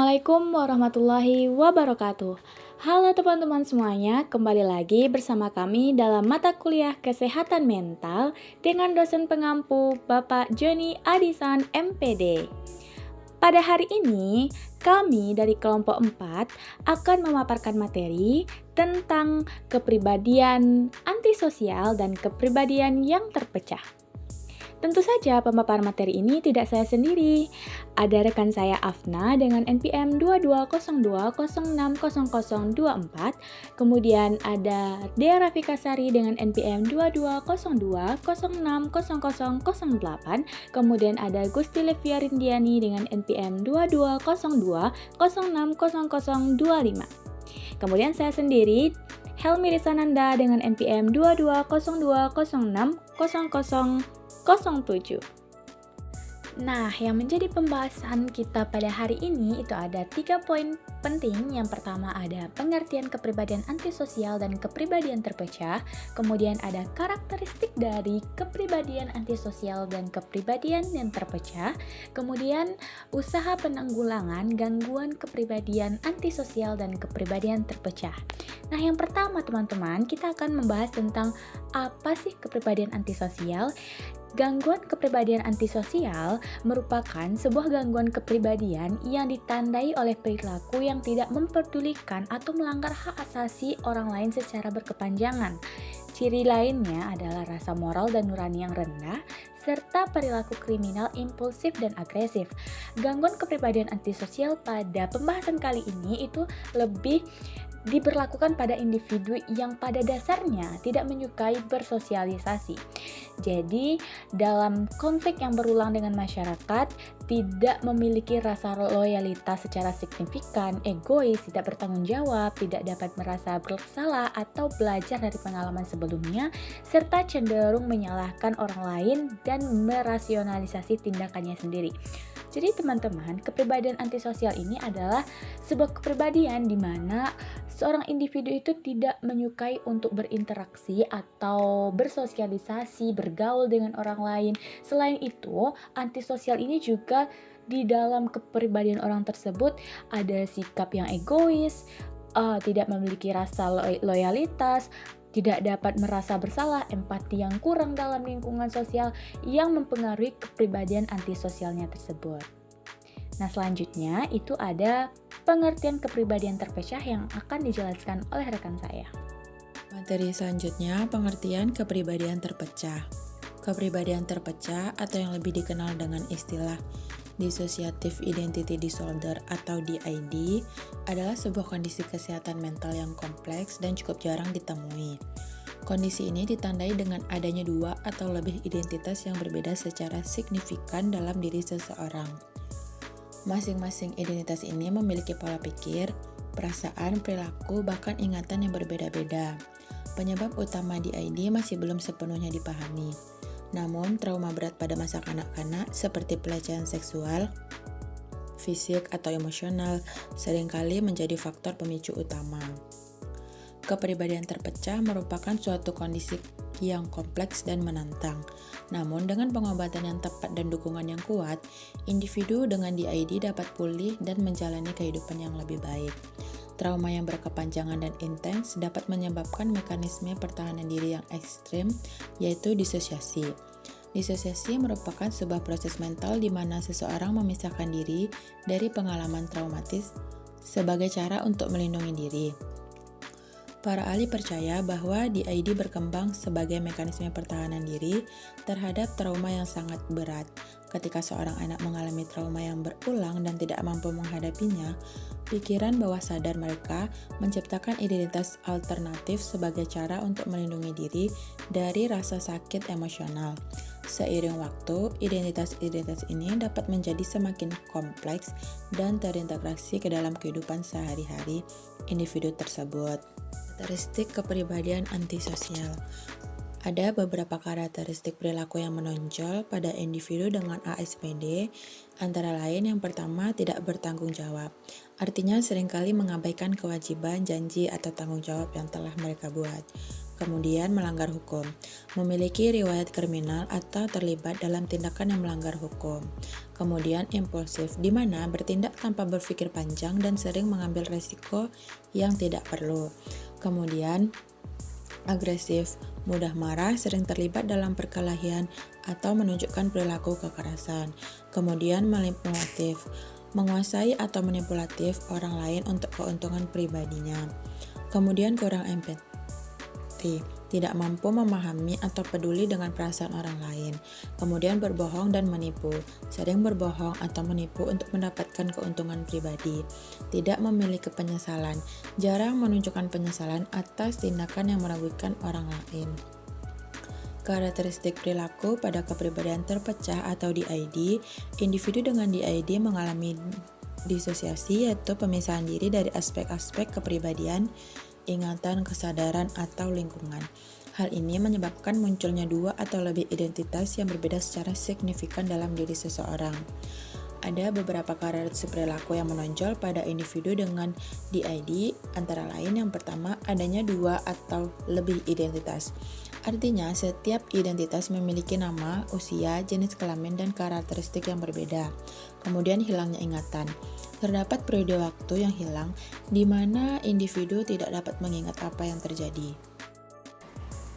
Assalamualaikum warahmatullahi wabarakatuh. Halo teman-teman semuanya, kembali lagi bersama kami dalam mata kuliah Kesehatan Mental dengan dosen pengampu Bapak Joni Adisan MPD. Pada hari ini, kami dari kelompok 4 akan memaparkan materi tentang kepribadian antisosial dan kepribadian yang terpecah. Tentu saja pemaparan materi ini tidak saya sendiri. Ada rekan saya Afna dengan NPM 2202060024, kemudian ada Dea Rafikasari dengan NPM 2202060008, kemudian ada Gusti Levia Rindiani dengan NPM 2202060025. Kemudian saya sendiri Helmi Risananda dengan NPM 2202060007. Nah, yang menjadi pembahasan kita pada hari ini itu ada 3 poin penting. Yang pertama ada pengertian kepribadian antisosial dan kepribadian terpecah. Kemudian ada karakteristik dari kepribadian antisosial dan kepribadian yang terpecah. Kemudian usaha penanggulangan gangguan kepribadian antisosial dan kepribadian terpecah. Nah, yang pertama teman-teman, kita akan membahas tentang apa sih kepribadian antisosial. Gangguan kepribadian antisosial merupakan sebuah gangguan kepribadian yang ditandai oleh perilaku yang tidak memperdulikan atau melanggar hak asasi orang lain secara berkepanjangan. Ciri lainnya adalah rasa moral dan nurani yang rendah, serta perilaku kriminal impulsif dan agresif. Gangguan kepribadian antisosial pada pembahasan kali ini itu lebih diberlakukan pada individu yang pada dasarnya tidak menyukai bersosialisasi. Jadi, dalam konflik yang berulang dengan masyarakat, tidak memiliki rasa loyalitas secara signifikan, egois, tidak bertanggung jawab, tidak dapat merasa bersalah atau belajar dari pengalaman sebelumnya, serta cenderung menyalahkan orang lain dan merasionalisasi tindakannya sendiri. Jadi teman-teman, kepribadian antisosial ini adalah sebuah kepribadian di mana seorang individu itu tidak menyukai untuk berinteraksi atau bersosialisasi, bergaul dengan orang lain. Selain itu, antisosial ini juga di dalam kepribadian orang tersebut ada sikap yang egois, tidak memiliki rasa loyalitas, tidak dapat merasa bersalah, empati yang kurang dalam lingkungan sosial yang mempengaruhi kepribadian antisosialnya tersebut. Nah, selanjutnya itu ada pengertian kepribadian terpecah yang akan dijelaskan oleh rekan saya. Materi selanjutnya, pengertian kepribadian terpecah. Kepribadian terpecah atau yang lebih dikenal dengan istilah Dissociative Identity Disorder atau DID adalah sebuah kondisi kesehatan mental yang kompleks dan cukup jarang ditemui. Kondisi ini ditandai dengan adanya dua atau lebih identitas yang berbeda secara signifikan dalam diri seseorang. Masing-masing identitas ini memiliki pola pikir, perasaan, perilaku, bahkan ingatan yang berbeda-beda. Penyebab utama DID masih belum sepenuhnya dipahami. Namun, trauma berat pada masa kanak-kanak seperti pelecehan seksual, fisik, atau emosional seringkali menjadi faktor pemicu utama. Kepribadian terpecah merupakan suatu kondisi yang kompleks dan menantang. Namun, dengan pengobatan yang tepat dan dukungan yang kuat, individu dengan DID dapat pulih dan menjalani kehidupan yang lebih baik. Trauma yang berkepanjangan dan intens dapat menyebabkan mekanisme pertahanan diri yang ekstrim, yaitu disosiasi. Disosiasi merupakan sebuah proses mental di mana seseorang memisahkan diri dari pengalaman traumatis sebagai cara untuk melindungi diri. Para ahli percaya bahwa DID berkembang sebagai mekanisme pertahanan diri terhadap trauma yang sangat berat. Ketika seorang anak mengalami trauma yang berulang dan tidak mampu menghadapinya, pikiran bawah sadar mereka menciptakan identitas alternatif sebagai cara untuk melindungi diri dari rasa sakit emosional. Seiring waktu, identitas-identitas ini dapat menjadi semakin kompleks dan terintegrasi ke dalam kehidupan sehari-hari individu tersebut. Karakteristik kepribadian antisosial. Ada beberapa karakteristik perilaku yang menonjol pada individu dengan ASPD, antara lain yang pertama tidak bertanggung jawab. Artinya seringkali mengabaikan kewajiban, janji, atau tanggung jawab yang telah mereka buat. kemudian melanggar hukum, memiliki riwayat kriminal atau terlibat dalam tindakan yang melanggar hukum. Kemudian impulsif, di mana bertindak tanpa berpikir panjang dan sering mengambil resiko yang tidak perlu. Kemudian agresif, mudah marah, sering terlibat dalam perkelahian atau menunjukkan perilaku kekerasan. Kemudian manipulatif, menguasai atau manipulatif orang lain untuk keuntungan pribadinya. Kemudian kurang empati, tidak mampu memahami atau peduli dengan perasaan orang lain. Kemudian berbohong dan menipu, sering berbohong atau menipu untuk mendapatkan keuntungan pribadi. Tidak memiliki penyesalan, jarang menunjukkan penyesalan atas tindakan yang merugikan orang lain. Karakteristik perilaku pada kepribadian terpecah atau DID, individu dengan DID mengalami disosiasi, yaitu pemisahan diri dari aspek-aspek kepribadian, ingatan, kesadaran, atau lingkungan. Hal ini menyebabkan munculnya dua atau lebih identitas yang berbeda secara signifikan dalam diri seseorang. Ada beberapa karakteristik perilaku yang menonjol pada individu dengan DID, antara lain yang pertama, adanya dua atau lebih identitas. Artinya, setiap identitas memiliki nama, usia, jenis kelamin, dan karakteristik yang berbeda. Kemudian hilangnya ingatan. Terdapat periode waktu yang hilang, di mana individu tidak dapat mengingat apa yang terjadi.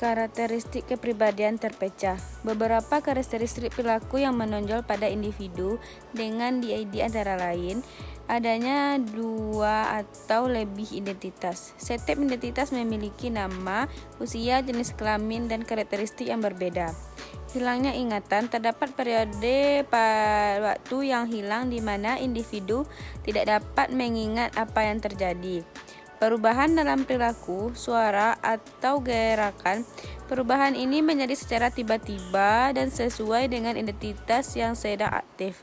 Karakteristik kepribadian terpecah. Beberapa karakteristik perilaku yang menonjol pada individu dengan DID antara lain, adanya dua atau lebih identitas. Setiap identitas memiliki nama, usia, jenis kelamin, dan karakteristik yang berbeda. Hilangnya ingatan, terdapat periode waktu yang hilang di mana individu tidak dapat mengingat apa yang terjadi. Perubahan dalam perilaku, suara, atau gerakan. Perubahan ini menjadi secara tiba-tiba dan sesuai dengan identitas yang sedang aktif.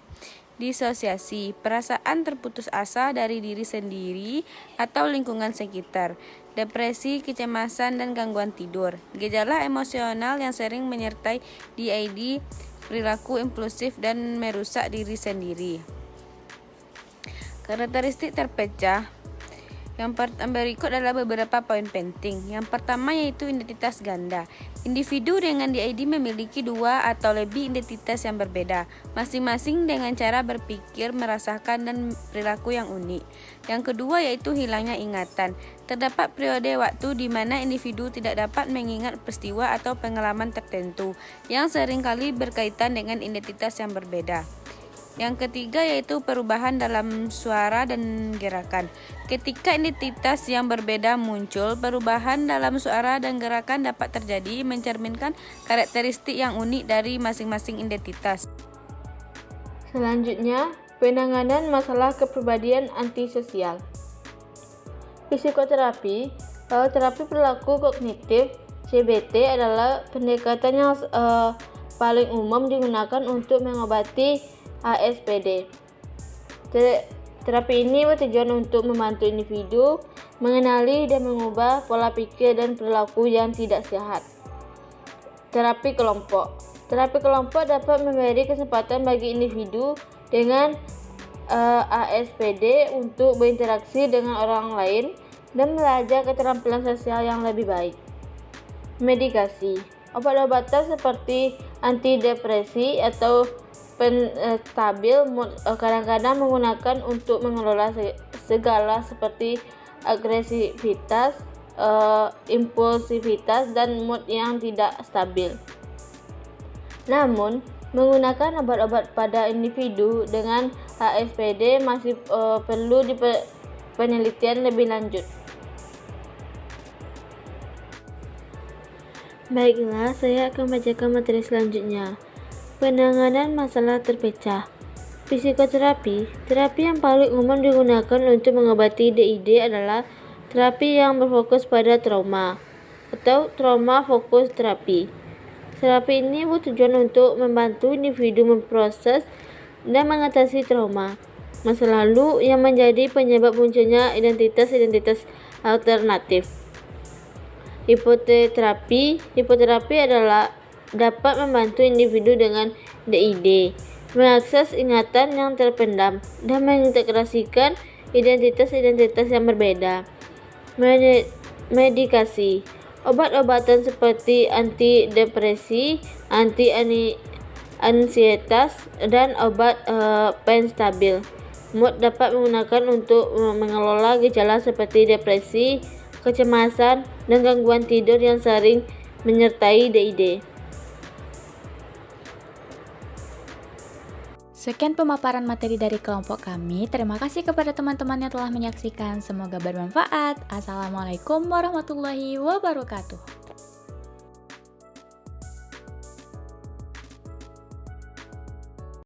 Disosiasi, perasaan terputus asa dari diri sendiri atau lingkungan sekitar. Depresi, kecemasan, dan gangguan tidur. Gejala emosional yang sering menyertai DID, perilaku impulsif dan merusak diri sendiri. Karakteristik terpecah. Yang berikut adalah beberapa poin penting. Yang pertama yaitu identitas ganda. Individu dengan DID memiliki dua atau lebih identitas yang berbeda, masing-masing dengan cara berpikir, merasakan, dan perilaku yang unik. Yang kedua yaitu hilangnya ingatan. Terdapat periode waktu di mana individu tidak dapat mengingat peristiwa atau pengalaman tertentu yang seringkali berkaitan dengan identitas yang berbeda. Yang ketiga yaitu perubahan dalam suara dan gerakan. Ketika identitas yang berbeda muncul, perubahan dalam suara dan gerakan dapat terjadi mencerminkan karakteristik yang unik dari masing-masing identitas. Selanjutnya, penanganan masalah kepribadian antisosial. Psikoterapi atau terapi perilaku kognitif CBT adalah pendekatan yang paling umum digunakan untuk mengobati ASPD. Terapi ini bertujuan untuk membantu individu mengenali dan mengubah pola pikir dan perilaku yang tidak sehat. Terapi kelompok. Terapi kelompok dapat memberi kesempatan bagi individu dengan ASPD untuk berinteraksi dengan orang lain dan belajar keterampilan sosial yang lebih baik. Medikasi. Obat-obatan seperti antidepresi atau penstabil kadang-kadang menggunakan untuk mengelola segala seperti agresivitas, impulsivitas, dan mood yang tidak stabil. Namun, menggunakan obat-obat pada individu dengan ASPD masih perlu penelitian lebih lanjut. Baiklah, saya akan bacakan materi selanjutnya. Penanganan masalah terpecah. Psikoterapi. Terapi yang paling umum digunakan untuk mengobati DID adalah terapi yang berfokus pada trauma atau trauma fokus terapi. Terapi ini bertujuan untuk membantu individu memproses dan mengatasi trauma masa lalu yang menjadi penyebab munculnya identitas-identitas alternatif. Hipoterapi adalah dapat membantu individu dengan DID mengakses ingatan yang terpendam dan mengintegrasikan identitas-identitas yang berbeda. Medikasi. Obat-obatan seperti antidepresi, anti-ansietas, dan obat penstabil mood dapat menggunakan untuk mengelola gejala seperti depresi, kecemasan, dan gangguan tidur yang sering menyertai DID. Sekian pemaparan materi dari kelompok kami. Terima kasih kepada teman-teman yang telah menyaksikan. Semoga bermanfaat. Assalamualaikum warahmatullahi wabarakatuh.